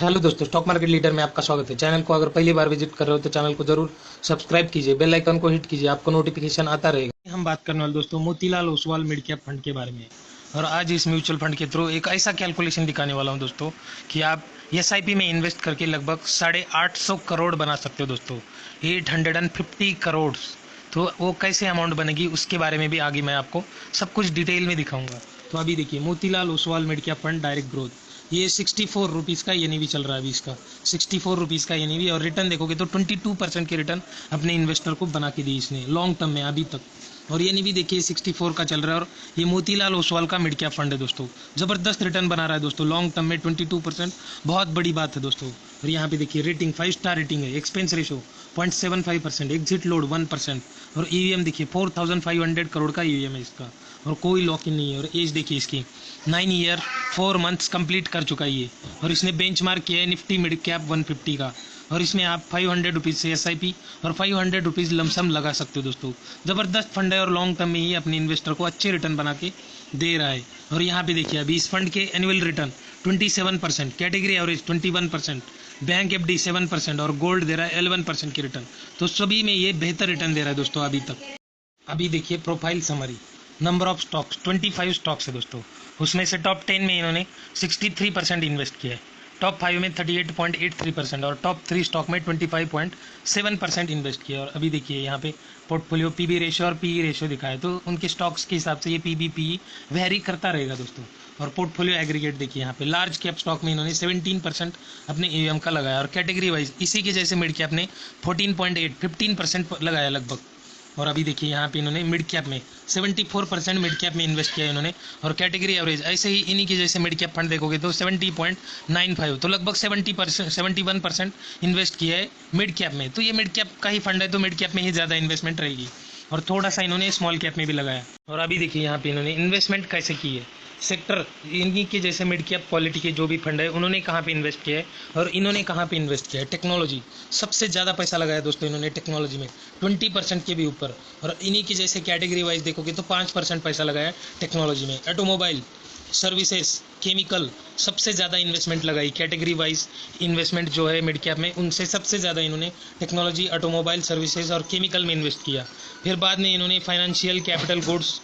Hello दोस्तों, stock market leader में आपका स्वागत है। चैनल को अगर पहली बार विजिट कर रहे हो तो चैनल को जरूर सब्सक्राइब कीजिए, बेल आइकन को हिट कीजिए, आपको नोटिफिकेशन आता रहेगा। हम बात करने वाले दोस्तों Motilal Oswal mid cap fund के बारे में। और आज इस म्यूचुअल फंड के थ्रू एक ऐसा कैलकुलेशन दिखाने वाला हूं दोस्तों कि आप एसआईपी में इन्वेस्ट करके लगभग 850 करोड़ बना सकते हो दोस्तों, 850 करोड़। तो वो कैसे अमाउंट बनेगी उसके बारे में भी आगे मैं आपको सब कुछ डिटेल में दिखाऊंगा। तो अभी देखिए, Motilal Oswal mid cap fund direct growth, ये 64 रुपीज़ का एनईवी चल रहा है अभी इसका, 64 रुपीज़ का एनईवी। और रिटर्न देखोगे तो 22% के रिटर्न अपने इन्वेस्टर को बना के दी इसने लॉन्ग टर्म में अभी तक। और ये भी देखिए 64 का चल रहा है। और ये मोतीलाल ओसवाल का मिड कैप फंड है दोस्तों, जबरदस्त रिटर्न बना रहा है दोस्तों लॉन्ग टर्म में 22%, बहुत बड़ी बात है दोस्तों। और यहाँ पे देखिए रेटिंग 5 स्टार रेटिंग है, एक्सपेंस रेशो 0.75%, एग्जिट लोड 1%। और ईवीएम देखिए 4500 करोड़ का ईवीएम है इसका, और कोई लॉक इन नहीं है। और एज देखिए इसकी 9 ईयर 4 मंथ्स कंप्लीट कर चुका है ये। और इसने बेंचमार्क किया है निफ्टी मिड कैप 150 का। और इसमें आप 500 रुपीज़ से एसआईपी और 500 रुपीज़ लमसम लगा सकते हो दोस्तों। ज़बरदस्त फंड है और लॉन्ग टर्म में ही अपने इन्वेस्टर को अच्छे रिटर्न बना के दे रहा है। और यहाँ पे देखिए अभी इस फंड के annual return 27%, category average 21%, bank FD 7% और गोल्ड दे रहा है 11% की रिटर्न। तो सभी में ये बेहतर रिटर्न दे रहा है दोस्तों अभी तक। अभी देखिए profile summary, number of stocks 25 stocks है दोस्तों, उसमें से टॉप 10 में इन्होंने 63% इन्वेस्ट किया है, टॉप 5 में 38.83% और टॉप 3 स्टॉक में 25.7% इन्वेस्ट किया है। और अभी देखिए यहाँ पे पोर्टफोलियो पीबी रेशियो और पीई रेशियो दिखाया, तो उनके स्टॉक्स के हिसाब से ये पीबी पीई वेरी करता रहेगा दोस्तों। और पोर्टफोलियो एग्रीगेट देखिए यहाँ पे लार्ज कैप स्टॉक में इन्होंने 17% अपने ईवीएम का लगाया, और कैटेगरी वाइज इसी के जैसे मिड कैप ने 14.8 15% लगाया लगभग। और अभी देखिए यहाँ पे इन्होंने मिड कैप में 74% मिड कैप में इन्वेस्ट किया है इन्होंने। और कैटेगरी एवरेज ऐसे ही इन्हीं के जैसे मिड कैप फंड देखोगे तो 70.95, तो लगभग 71% इन्वेस्ट किया है मिड कैप में। तो ये मिड कैप का ही फंड है, तो मिड कैप में ही ज़्यादा इन्वेस्टमेंट रहेगी। और थोड़ा सा इन्होंने स्मॉल कैप में भी लगाया। और अभी देखिए यहाँ पे इन्होंने इन्वेस्टमेंट कैसे की है, सेक्टर इन्हीं के जैसे मिड कैप क्वालिटी के जो भी फंड है उन्होंने कहाँ पे इन्वेस्ट किया है और इन्होंने कहाँ पे इन्वेस्ट किया है। टेक्नोलॉजी सबसे ज़्यादा पैसा लगाया दोस्तों इन्होंने टेक्नोलॉजी में, 20% के भी ऊपर। और इन्हीं की जैसे कैटेगरी वाइज देखोगे तो 5% पैसा लगाया टेक्नोलॉजी में। ऑटोमोबाइल, सर्विसेज, केमिकल सबसे ज़्यादा इन्वेस्टमेंट लगाई कैटेगरी वाइज। इन्वेस्टमेंट जो है मिड कैप में उनसे सबसे ज़्यादा इन्होंने टेक्नोलॉजी, ऑटोमोबाइल, सर्विसेज और केमिकल में इन्वेस्ट किया। फिर बाद में इन्होंने फाइनेंशियल, कैपिटल गुड्स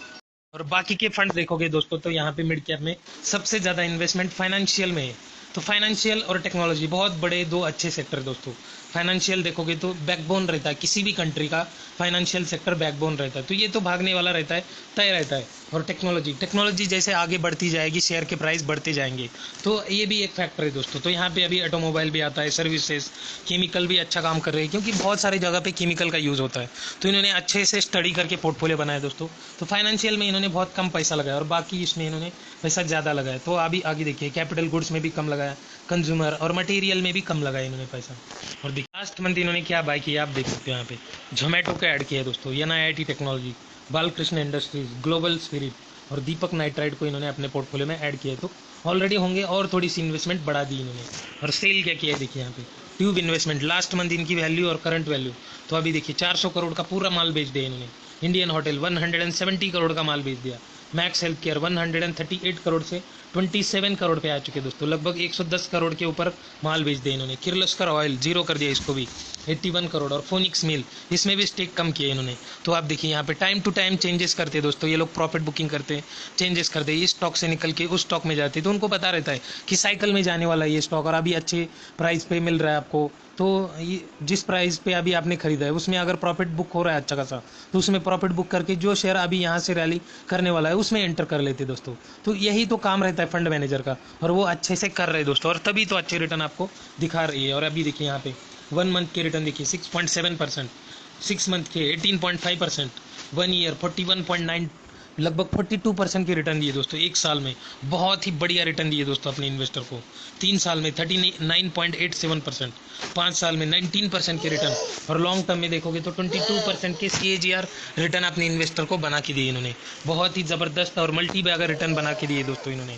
और बाकी के फंड देखोगे दोस्तों तो यहाँ पे मिड कैप में सबसे ज़्यादा इन्वेस्टमेंट फाइनेंशियल में है। तो फाइनेंशियल और टेक्नोलॉजी बहुत बड़े दो अच्छे सेक्टर दोस्तों। फाइनेंशियल देखोगे तो बैकबोन रहता है किसी भी कंट्री का, फाइनेंशियल सेक्टर बैकबोन रहता है, तो ये तो भागने वाला रहता है, तय रहता है। और टेक्नोलॉजी जैसे आगे बढ़ती जाएगी शेयर के प्राइस बढ़ते जाएंगे, तो ये भी एक फैक्टर है दोस्तों। तो यहाँ पे अभी ऑटोमोबाइल भी आता है, सर्विसेज, केमिकल भी अच्छा काम कर रहे हैं, क्योंकि बहुत सारी जगह पे केमिकल का यूज़ होता है। तो इन्होंने अच्छे से स्टडी करके पोर्टफोलियो बनाया दोस्तों। तो फाइनेंशियल में इन्होंने बहुत कम पैसा लगाया और बाकी इसमें इन्होंने पैसा ज़्यादा लगाया। तो अभी आगे देखिए कैपिटल गुड्स में भी कम लगाया, कंज्यूमर और मटेरियल में भी कम लगाया इन्होंने पैसा। और लास्ट मंथ इन्होंने क्या बाय किया आप देख सकते हो, यहाँ पे जोमेटो का ऐड किया है दोस्तों, NIIT technology, Balkrishna industries, global spirit और दीपक नाइट्राइट को इन्होंने अपने पोर्टफोलियो में ऐड किया है। तो ऑलरेडी होंगे और थोड़ी सी इन्वेस्टमेंट बढ़ा दी इन्होंने। और सेल क्या किया है देखिए यहाँ पे, ट्यूब इन्वेस्टमेंट, लास्ट मंथ इनकी वैल्यू और करंट वैल्यू, तो अभी देखिए 400 करोड़ का पूरा माल बेच दिया इन्होंने। इंडियन होटल 170 करोड़ का माल बेच दिया। मैक्स हेल्थ केयर 138 करोड़ से 27 करोड़ पे आ चुके दोस्तों, लगभग 110 करोड़ के ऊपर माल बेच दिया इन्होंने। किर्लोस्कर ऑयल जीरो कर दिया इसको भी, 81 करोड़। और फोनिक्स मिल इसमें भी स्टेक कम किया इन्होंने। तो आप देखिए यहाँ पे टाइम टू टाइम चेंजेस करते हैं दोस्तों, ये लोग प्रॉफिट बुकिंग करते हैं, चेंजेस करते हैं, इस स्टॉक से निकल के उस स्टॉक में जाते हैं। तो उनको पता रहता है कि साइकिल में जाने वाला है ये स्टॉक और अभी अच्छे प्राइस पे मिल रहा है आपको। तो ये जिस प्राइस पे अभी आपने खरीदा है उसमें अगर प्रॉफिट बुक हो रहा है अच्छा खासा, तो उसमें प्रॉफिट बुक करके जो शेयर अभी यहाँ से रैली करने वाला है उसमें एंटर कर लेते दोस्तों। तो यही तो काम रहता है फंड मैनेजर का, और वो अच्छे से कर रहे हैं दोस्तों, और तभी तो अच्छे रिटर्न आपको दिखा रही है। और अभी देखिए यहाँ पे 1 मंथ के रिटर्न देखिए 6.7%, 6 मंथ के 18.5%, 1 ईयर 41.9, लगभग 42% की रिटर्न दिए दोस्तों एक साल में। बहुत ही बढ़िया रिटर्न दिए दोस्तों अपने इन्वेस्टर को। 3 साल में 39.87%, 5 साल में 19% के रिटर्न, और लॉन्ग टर्म में देखोगे तो 22% के CAGR रिटर्न अपने इन्वेस्टर को बना के दिए इन्होंने। बहुत ही ज़बरदस्त और मल्टी बैगर रिटर्न बना के दिए दोस्तों इन्होंने।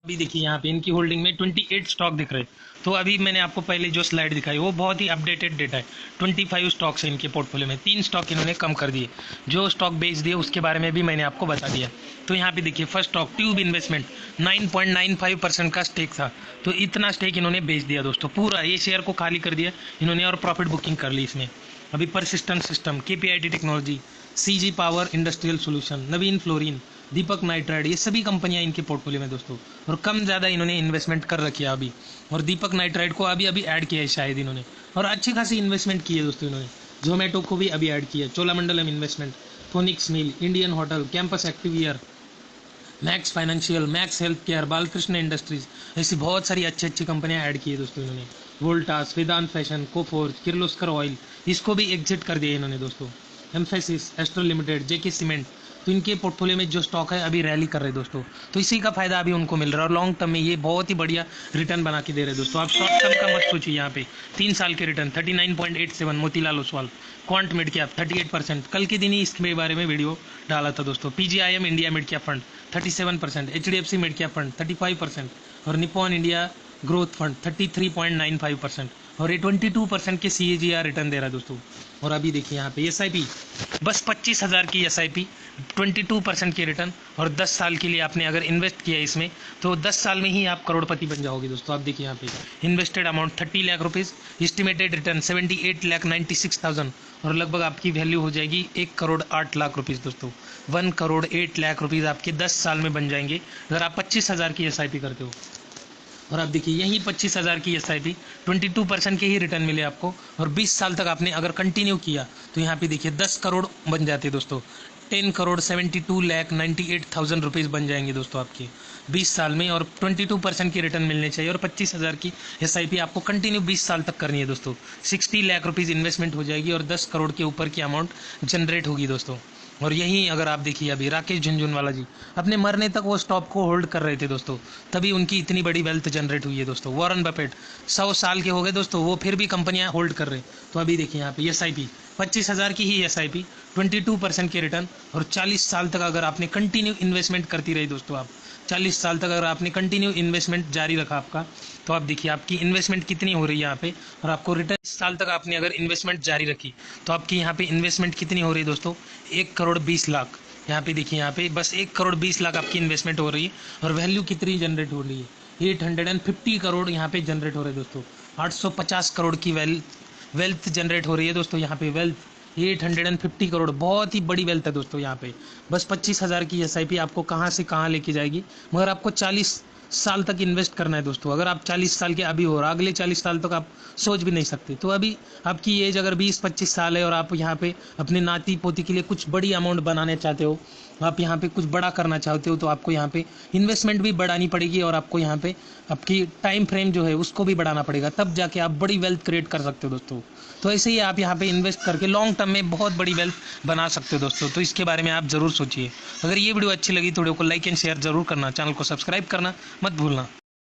अभी देखिए यहाँ पे इनकी होल्डिंग में 28 स्टॉक दिख रहे हैं। तो अभी मैंने आपको पहले जो स्लाइड दिखाई वो बहुत ही अपडेटेड डेटा है। 25 स्टॉक्स हैं इनके पोर्टफोलियो में, 3 स्टॉक इन्होंने कम कर दिए, जो स्टॉक बेच दिए उसके बारे में भी मैंने आपको बता दिया। तो यहाँ पे देखिए फर्स्ट स्टॉक ट्यूब इन्वेस्टमेंट 9.95% का स्टेक था, तो इतना स्टेक इन्होंने बेच दिया दोस्तों, पूरा ये शेयर को खाली कर दिया इन्होंने और प्रॉफिट बुकिंग कर ली इसमें। अभी persistent system, KPIT technology, CG power industrial solution, Navin fluorine, Deepak nitride, ये सभी कंपनियां इनके पोर्टफोलियो में दोस्तों, और कम ज़्यादा इन्होंने इन्वेस्टमेंट कर रखी है अभी। और दीपक नाइट्राइड को अभी अभी ऐड किया है शायद इन्होंने, और अच्छी खासी इन्वेस्टमेंट की है दोस्तों इन्होंने। जोमेटो को भी अभी ऐड किया है, Cholamandalam investment, Phoenix mill, Indian hotel, campus activewear, max financial, max health care, Balkrishna industries, ऐसी बहुत सारी अच्छी अच्छी कंपनियां ऐड की है दोस्तों इन्होंने। वोल्टास, वेदांत फैशन, कोफोर्ज, किर्लोस्कर ऑयल, इसको भी एग्जिट कर दिया इन्होंने दोस्तों। एम्फेसिस, एस्ट्रल लिमिटेड, जेके सीमेंट, तो इनके पोर्टफोलियो में जो स्टॉक है अभी रैली कर रहे हैं दोस्तों, तो इसी का फायदा अभी उनको मिल रहा है, और लॉन्ग टर्म में ये बहुत ही बढ़िया रिटर्न बना के दे रहे हैं दोस्तों। आप शॉर्ट टर्म का मत सोचिए, यहाँ पे 3 साल के return 39.87, Motilal Oswal, quant mid cap 38%, कल के दिन ही इसके बारे में वीडियो डाला था दोस्तों। PGIM India mid cap fund 37%, HDFC mid cap fund 35%, और निपॉन इंडिया ग्रोथ फंड 33.95%, और ये 22% के CAGR रिटर्न दे रहा है दोस्तों। और अभी देखिए यहाँ पे SIP, बस 25,000 की SIP, 22% की रिटर्न, और 10 साल के लिए आपने अगर इन्वेस्ट किया इसमें तो 10 साल में ही आप करोड़पति बन जाओगे दोस्तों। आप देखिए यहाँ पे invested amount 30 lakh rupees, estimated return 78,96,000, और लगभग आपकी वैल्यू हो जाएगी 1,08,00,000 रुपीज़ दोस्तों। 1,08,00,000 रुपीज़ आपके 10 साल में बन जाएंगे अगर आप 25,000 की SIP करते हो। और आप देखिए यही 25,000 की SIP 22% के ही रिटर्न मिले आपको, और 20 साल तक आपने अगर कंटिन्यू किया तो यहाँ पे देखिए 10 करोड़ बन जाते दोस्तों। 10,72,98,000 रुपीज़ बन जाएंगे दोस्तों आपके 20 साल में, और 22% की रिटर्न मिलने चाहिए, और 25,000 की SIP आपको कंटिन्यू 20 साल तक करनी है दोस्तों। 60 लाख रुपीज़ इन्वेस्टमेंट हो जाएगी, और 10 करोड़ के ऊपर की अमाउंट जनरेट होगी दोस्तों। और यही अगर आप देखिए अभी राकेश झुनझुनवाला जी अपने मरने तक वो स्टॉक को होल्ड कर रहे थे दोस्तों, तभी उनकी इतनी बड़ी वेल्थ जनरेट हुई है दोस्तों। वॉरेन बफेट 100 साल के हो गए दोस्तों, वो फिर भी कंपनियां होल्ड कर रहे। तो अभी देखिए यहाँ पे SIP 25,000 की ही SIP, 22% के रिटर्न, और 40 साल तक अगर आपने कंटिन्यू इन्वेस्टमेंट करती रही दोस्तों, आप 40 साल तक अगर आपने कंटिन्यू इन्वेस्टमेंट जारी रखा आपका, तो आप देखिए आपकी इन्वेस्टमेंट कितनी हो रही है यहाँ पे, और आपको रिटर्न साल तक आपने अगर इन्वेस्टमेंट जारी रखी तो आपकी यहाँ पे इन्वेस्टमेंट कितनी हो रही है दोस्तों, 1,20,00,000। यहाँ पे देखिए यहाँ पे बस 1,20,00,000 आपकी इन्वेस्टमेंट हो रही है, और वैल्यू कितनी जनरेट हो रही है, 850 करोड़ यहाँ पे जनरेट हो रहे हैं दोस्तों। 850 करोड़ की वेल्थ जनरेट हो रही है दोस्तों यहाँ पे। वेल्थ 850 करोड़, बहुत ही बड़ी वेल्थ है दोस्तों यहाँ पे। बस 25,000 की SIP आपको कहाँ से कहाँ लेके जाएगी, मगर आपको 40 साल तक इन्वेस्ट करना है दोस्तों। अगर आप 40 साल के अभी हो और अगले 40 साल तक आप सोच भी नहीं सकते, तो अभी आपकी एज अगर 20-25 साल है और आप यहाँ पे अपने नाती पोती के लिए कुछ बड़ी अमाउंट बनाने चाहते हो, आप यहाँ पे कुछ बड़ा करना चाहते हो, तो आपको यहाँ पे इन्वेस्टमेंट भी बढ़ानी पड़ेगी, और आपको यहाँ पे आपकी टाइम फ्रेम जो है उसको भी बढ़ाना पड़ेगा, तब जाके आप बड़ी वेल्थ क्रिएट कर सकते हो दोस्तों। तो ऐसे ही आप यहाँ पे इन्वेस्ट करके लॉन्ग टर्म में बहुत बड़ी वेल्थ बना सकते हो दोस्तों। तो इसके बारे में आप ज़रूर सोचिए। अगर ये वीडियो अच्छी लगी तो वीडियो को लाइक एंड शेयर जरूर करना, चैनल को सब्सक्राइब करना मत भूलना।